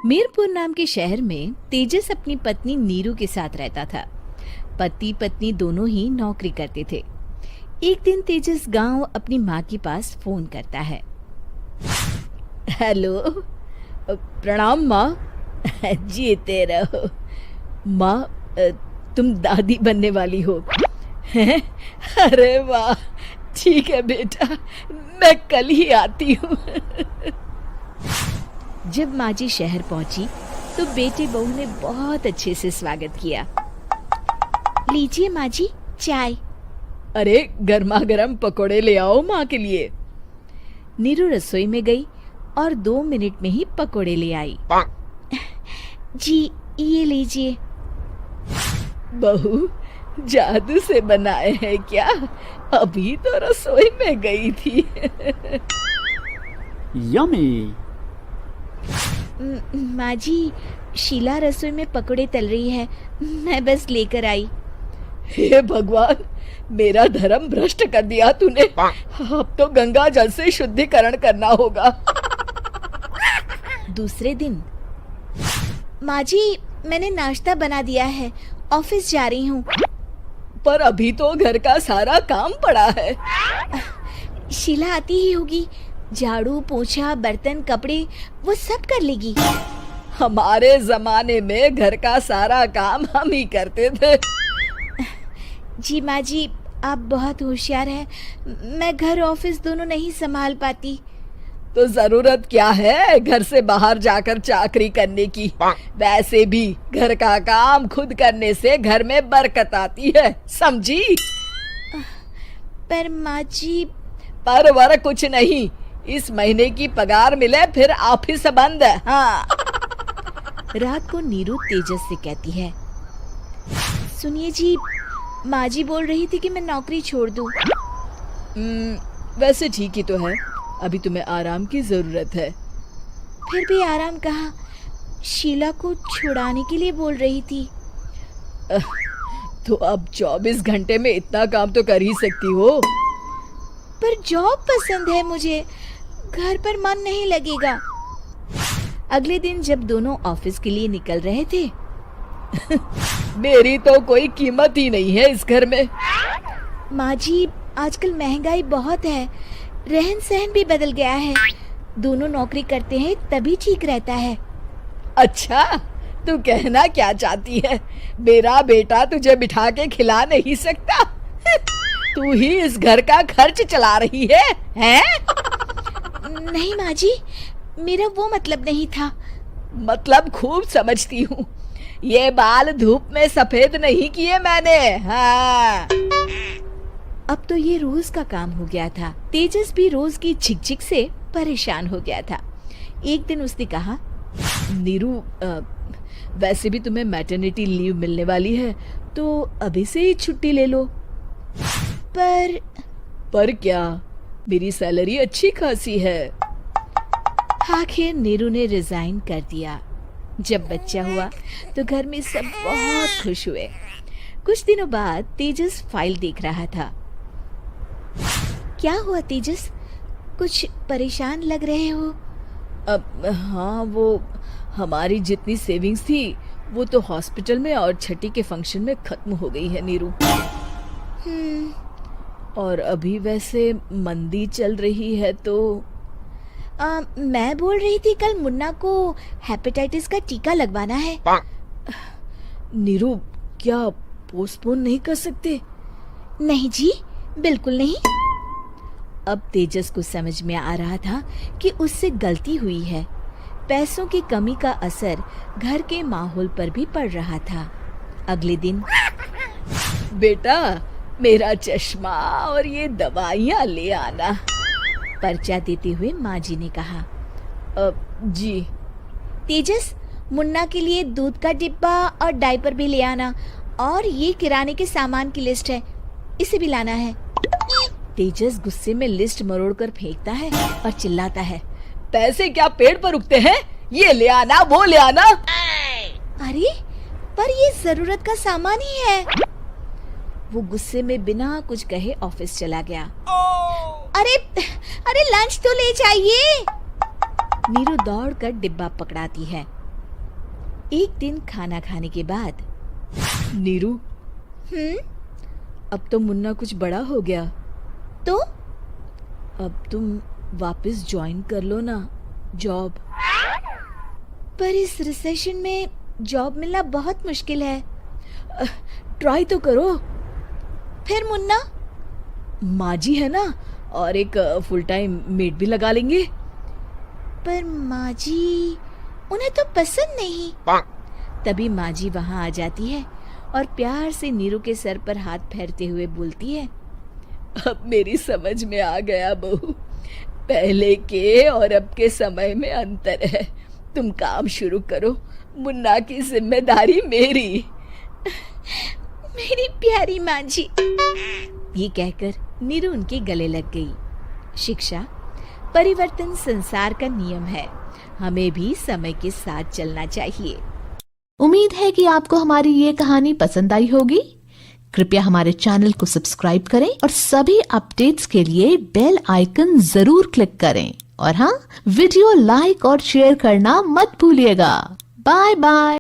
मीरपुर नाम के शहर में तेजस अपनी पत्नी नीरू के साथ रहता था। पति पत्नी दोनों ही नौकरी करते थे। एक दिन तेजस गांव अपनी माँ के पास फोन करता है। हेलो, प्रणाम माँ। जीते रहो माँ, तुम दादी बनने वाली हो हैं? अरे वाह, ठीक है बेटा, मैं कल ही आती हूँ। जब माँ जी शहर पहुंची तो बेटे बहू ने बहुत अच्छे से स्वागत किया। लीजिए माँ जी, चाय। अरे गर्मा गर्म पकोड़े ले आओ माँ के लिए। नीरू रसोई में गई और 2 मिनट में ही पकोड़े ले आई। जी ये लीजिए। बहू, जादू से बनाए हैं क्या? अभी तो रसोई में गई थी। यम्मी। माँ जी, शीला रसोई में पकोड़े तल रही है, मैं बस लेकर आई। हे भगवान, मेरा धर्म भ्रष्ट कर दिया तूने। अब तो गंगा जल से शुद्धिकरण करना होगा। दूसरे दिन, माँ जी मैंने नाश्ता बना दिया है, ऑफिस जा रही हूँ। पर अभी तो घर का सारा काम पड़ा है। शीला आती ही होगी, झाड़ू पोछा बर्तन कपड़े वो सब कर लेगी। हमारे जमाने में घर का सारा काम हम ही करते थे। जी माँ जी, आप बहुत होशियार हैं, मैं घर ऑफिस दोनों नहीं संभाल पाती। तो जरूरत क्या है घर से बाहर जाकर चाकरी करने की? वैसे भी घर का काम खुद करने से घर में बरकत आती है, समझी? पर माँ जी। पर वर कुछ नहीं, इस महीने की पगार मिले फिर ऑफिस बंद। हाँ। रात को नीरू तेजस से कहती है, सुनिए जी, माँ जी बोल रही थी कि मैं नौकरी छोड़ दूं। वैसे ठीक ही तो है, अभी तुम्हें आराम की जरूरत है। फिर भी आराम कहाँ, शीला को छुड़ाने के लिए बोल रही थी। तो अब 24 घंटे में इतना काम तो कर ही सकती हो। पर जॉब पसंद है मुझे, घर पर मन नहीं लगेगा। अगले दिन जब दोनों ऑफिस के लिए निकल रहे थे, मेरी तो कोई कीमत ही नहीं है इस घर में। माँ जी, आजकल महंगाई बहुत है, रहन सहन भी बदल गया है, दोनों नौकरी करते हैं तभी ठीक रहता है। अच्छा, तू कहना क्या चाहती है? मेरा बेटा तुझे बिठा के खिला नहीं सकता? तू ही इस घर का खर्च चला रही है, हैं? नहीं माँ जी, मेरा वो मतलब नहीं था। मतलब खूब समझती हूँ, ये बाल धूप में सफेद नहीं किए मैंने। हाँ। अब तो ये रोज का काम हो गया था। तेजस भी रोज की झिकझिक से परेशान हो गया था। एक दिन उसने कहा, नीरू, वैसे भी तुम्हें मैटरनिटी लीव मिलने वाली है, तो अभी से ही छुट्टी ले लो। पर क्या, मेरी सैलरी अच्छी खासी है। आखिर नीरू ने रिजाइन कर दिया। जब बच्चा हुआ तो घर में सब बहुत खुश हुए। कुछ दिनों बाद तेजस फाइल देख रहा था। क्या हुआ तेजस, कुछ परेशान लग रहे हो? हाँ, वो हमारी जितनी सेविंग्स थी वो तो हॉस्पिटल में और छठी के फंक्शन में खत्म हो गई है नीरू। और अभी वैसे मंदी चल रही है तो मैं बोल रही थी कल मुन्ना को हेपेटाइटिस का टीका लगवाना है। नीरू, क्या पोस्टपोन नहीं कर सकते? नहीं जी, बिल्कुल नहीं। अब तेजस को समझ में आ रहा था कि उससे गलती हुई है। पैसों की कमी का असर घर के माहौल पर भी पड़ रहा था। अगले दिन, बेटा मेरा चश्मा और ये दवाइयाँ ले आना, पर्चा देते हुए माँ जी ने कहा। जी। तेजस, मुन्ना के लिए दूध का डिब्बा और डायपर भी ले आना, और ये किराने के सामान की लिस्ट है, इसे भी लाना है। तेजस गुस्से में लिस्ट मरोड़कर फेंकता है और चिल्लाता है, पैसे क्या पेड़ पर उगते हैं? ये ले आना, वो ले आना। अरे पर ये जरूरत का सामान ही है। वो गुस्से में बिना कुछ कहे ऑफिस चला गया। अरे लंच तो ले जाइए। नीरू दौड़कर डिब्बा पकड़ाती है। एक दिन खाना खाने के बाद, नीरू, अब तो मुन्ना कुछ बड़ा हो गया, तो अब तुम वापस ज्वाइन कर लो ना जॉब। पर इस रिसेशन में जॉब मिलना बहुत मुश्किल है। ट्राई तो करो। फिर मुन्ना, माँ जी है ना, और एक फुल टाइम मेड भी लगा लेंगे। पर माँ जी, उन्हें तो पसंद नहीं। तभी माँ जी वहाँ आ जाती है और प्यार से नीरू के सर पर हाथ फेरते हुए बोलती है, अब मेरी समझ में आ गया बहू, पहले के और अब के समय में अंतर है। तुम काम शुरू करो, मुन्ना की जिम्मेदारी मेरी। मेरी प्यारी माँ जी। ये कहकर नीरू उनके गले लग गई। शिक्षा, परिवर्तन संसार का नियम है, हमें भी समय के साथ चलना चाहिए। उम्मीद है कि आपको हमारी ये कहानी पसंद आई होगी। कृपया हमारे चैनल को सब्सक्राइब करें और सभी अपडेट्स के लिए बेल आइकन जरूर क्लिक करें। और हाँ, वीडियो लाइक और शेयर करना मत भूलिएगा। Bye bye.